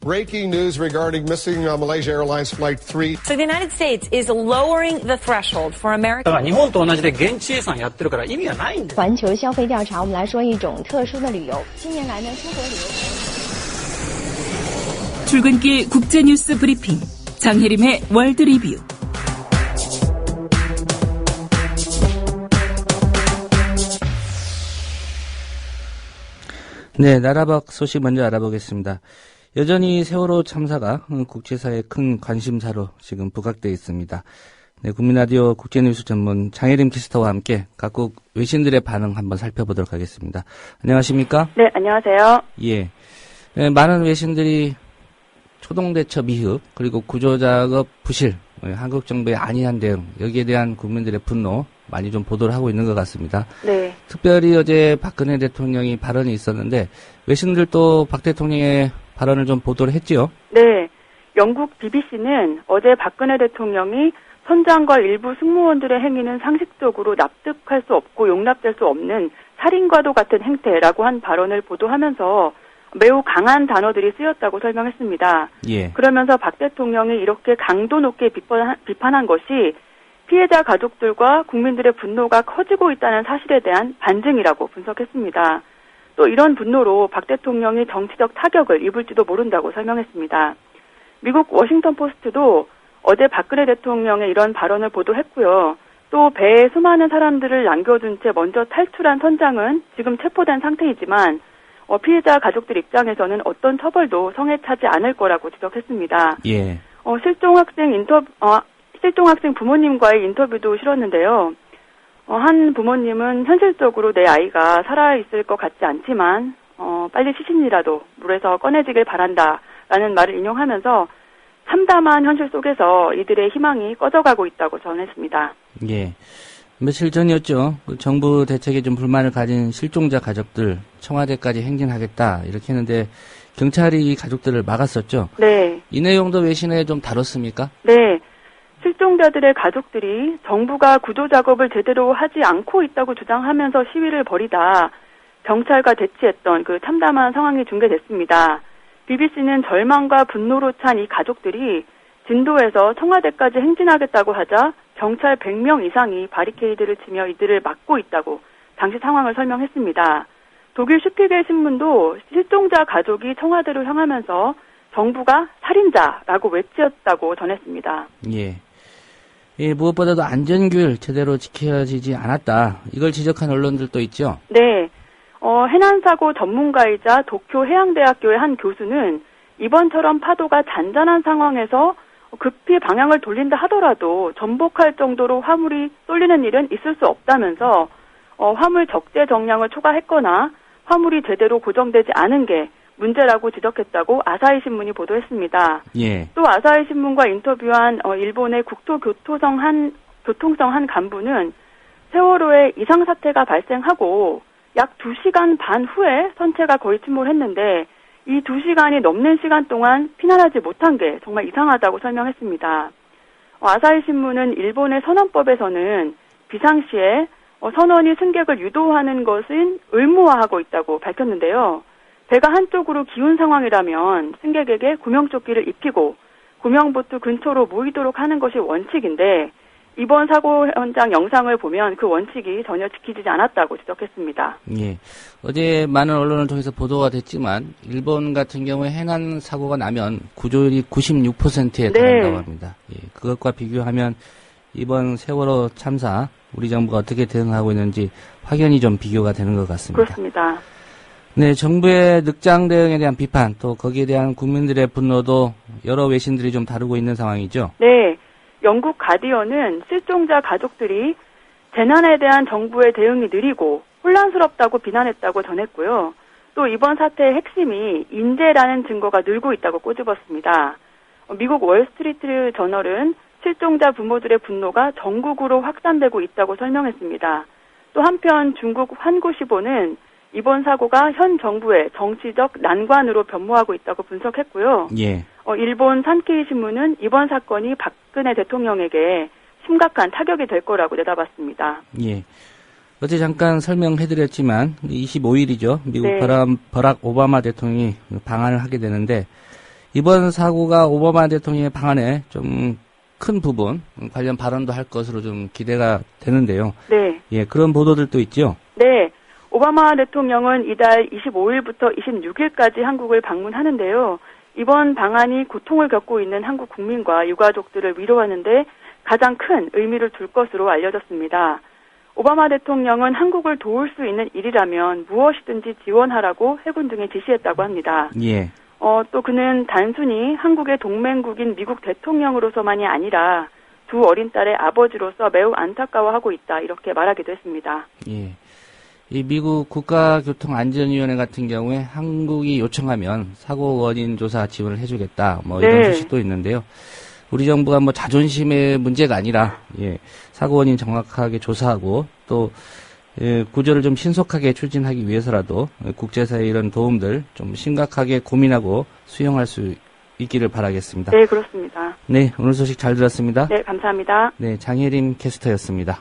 Breaking news regarding missing Malaysia Airlines Flight 3. So the United States is lowering the threshold for American. 日本と同じで現地予算やってるから意味がないんだ。环球消费调查，我们来说一种特殊的旅游。近年来呢，出国旅游。 출근길 국제뉴스 브리핑 장혜림의 월드 리뷰. 네, 나라 밖 소식 먼저 알아보겠습니다. 여전히 세월호 참사가 국제사회의 큰 관심사로 지금 부각되어 있습니다. 네, 국민라디오 국제뉴스 전문 장혜림 캐스터와 함께 각국 외신들의 반응 한번 살펴보도록 하겠습니다. 안녕하십니까? 네, 안녕하세요. 예. 네, 많은 외신들이 초동대처 미흡, 그리고 구조작업 부실, 한국 정부의 안이한 대응, 여기에 대한 국민들의 분노 많이 좀 보도를 하고 있는 것 같습니다. 네. 특별히 어제 박근혜 대통령이 발언이 있었는데 외신들도 박 대통령의 발언을 좀 보도를 했지요? 네. 영국 BBC는 어제 박근혜 대통령이 선장과 일부 승무원들의 행위는 상식적으로 납득할 수 없고 용납될 수 없는 살인과도 같은 행태라고 한 발언을 보도하면서 매우 강한 단어들이 쓰였다고 설명했습니다. 예. 그러면서 박 대통령이 이렇게 강도 높게 비판한 것이 피해자 가족들과 국민들의 분노가 커지고 있다는 사실에 대한 반증이라고 분석했습니다. 또 이런 분노로 박 대통령이 정치적 타격을 입을지도 모른다고 설명했습니다. 미국 워싱턴 포스트도 어제 박근혜 대통령의 이런 발언을 보도했고요. 또 배에 수많은 사람들을 남겨둔 채 먼저 탈출한 선장은 지금 체포된 상태이지만 피해자 가족들 입장에서는 어떤 처벌도 성에 차지 않을 거라고 지적했습니다. 예. 실종 학생 부모님과의 인터뷰도 실었는데요. 한 부모님은 현실적으로 내 아이가 살아있을 것 같지 않지만 빨리 시신이라도 물에서 꺼내지길 바란다라는 말을 인용하면서 참담한 현실 속에서 이들의 희망이 꺼져가고 있다고 전했습니다. 예. 며칠 전이었죠. 정부 대책에 좀 불만을 가진 실종자 가족들 청와대까지 행진하겠다 이렇게 했는데 경찰이 이 가족들을 막았었죠. 네. 이 내용도 외신에 좀 다뤘습니까? 네. 실종자들의 가족들이 정부가 구조 작업을 제대로 하지 않고 있다고 주장하면서 시위를 벌이다 경찰과 대치했던 그 참담한 상황이 중계됐습니다. BBC는 절망과 분노로 찬 이 가족들이 진도에서 청와대까지 행진하겠다고 하자 경찰 100명 이상이 바리케이드를 치며 이들을 막고 있다고 당시 상황을 설명했습니다. 독일 슈피겔 신문도 실종자 가족이 청와대로 향하면서 정부가 살인자라고 외쳤다고 전했습니다. 예. 예, 무엇보다도 안전규율 제대로 지켜지지 않았다. 이걸 지적한 언론들도 있죠? 네. 해난사고 전문가이자 도쿄 해양대학교의 한 교수는 이번처럼 파도가 잔잔한 상황에서 급히 방향을 돌린다 하더라도 전복할 정도로 화물이 쏠리는 일은 있을 수 없다면서 화물 적재 정량을 초과했거나 화물이 제대로 고정되지 않은 게 문제라고 지적했다고 아사히 신문이 보도했습니다. 예. 또 아사히 신문과 인터뷰한 일본의 국토교통성 한 간부는 세월호에 이상 사태가 발생하고 약 2시간 반 후에 선체가 거의 침몰했는데 이 2시간이 넘는 시간 동안 피난하지 못한 게 정말 이상하다고 설명했습니다. 아사히 신문은 일본의 선원법에서는 비상시에 선원이 승객을 유도하는 것은 의무화하고 있다고 밝혔는데요. 배가 한쪽으로 기운 상황이라면 승객에게 구명조끼를 입히고 구명보트 근처로 모이도록 하는 것이 원칙인데 이번 사고 현장 영상을 보면 그 원칙이 전혀 지키지 않았다고 지적했습니다. 예. 어제 많은 언론을 통해서 보도가 됐지만 일본 같은 경우에 해난 사고가 나면 구조율이 96%에 달한다고 합니다. 예. 그것과 비교하면 이번 세월호 참사 우리 정부가 어떻게 대응하고 있는지 확연히 좀 비교가 되는 것 같습니다. 그렇습니다. 네, 정부의 늑장 대응에 대한 비판 또 거기에 대한 국민들의 분노도 여러 외신들이 좀 다루고 있는 상황이죠. 네. 영국 가디언은 실종자 가족들이 재난에 대한 정부의 대응이 느리고 혼란스럽다고 비난했다고 전했고요. 또 이번 사태의 핵심이 인재라는 증거가 늘고 있다고 꼬집었습니다. 미국 월스트리트 저널은 실종자 부모들의 분노가 전국으로 확산되고 있다고 설명했습니다. 또 한편 중국 환구시보는 이번 사고가 현 정부의 정치적 난관으로 변모하고 있다고 분석했고요. 예. 일본 산케이 신문은 이번 사건이 박근혜 대통령에게 심각한 타격이 될 거라고 내다봤습니다. 예. 어제 잠깐 설명해드렸지만 25일이죠. 미국 네. 버락 오바마 대통령이 방한을 하게 되는데 이번 사고가 오바마 대통령의 방안에 좀 큰 부분 관련 발언도 할 것으로 좀 기대가 되는데요. 네. 예, 그런 보도들도 있죠. 네. 오바마 대통령은 이달 25일부터 26일까지 한국을 방문하는데요. 이번 방안이 고통을 겪고 있는 한국 국민과 유가족들을 위로하는데 가장 큰 의미를 둘 것으로 알려졌습니다. 오바마 대통령은 한국을 도울 수 있는 일이라면 무엇이든지 지원하라고 해군 등에 지시했다고 합니다. 예. 또 그는 단순히 한국의 동맹국인 미국 대통령으로서만이 아니라 두 어린 딸의 아버지로서 매우 안타까워하고 있다. 이렇게 말하기도 했습니다. 예. 이 미국 국가교통안전위원회 같은 경우에 한국이 요청하면 사고 원인 조사 지원을 해주겠다. 뭐 이런 네. 소식도 있는데요. 우리 정부가 뭐 자존심의 문제가 아니라 예, 사고 원인 정확하게 조사하고 또 구조를 좀 신속하게 추진하기 위해서라도 국제사회의 이런 도움들 좀 심각하게 고민하고 수용할 수 있기를 바라겠습니다. 네, 그렇습니다. 네, 오늘 소식 잘 들었습니다. 네, 감사합니다. 네, 장혜림 캐스터였습니다.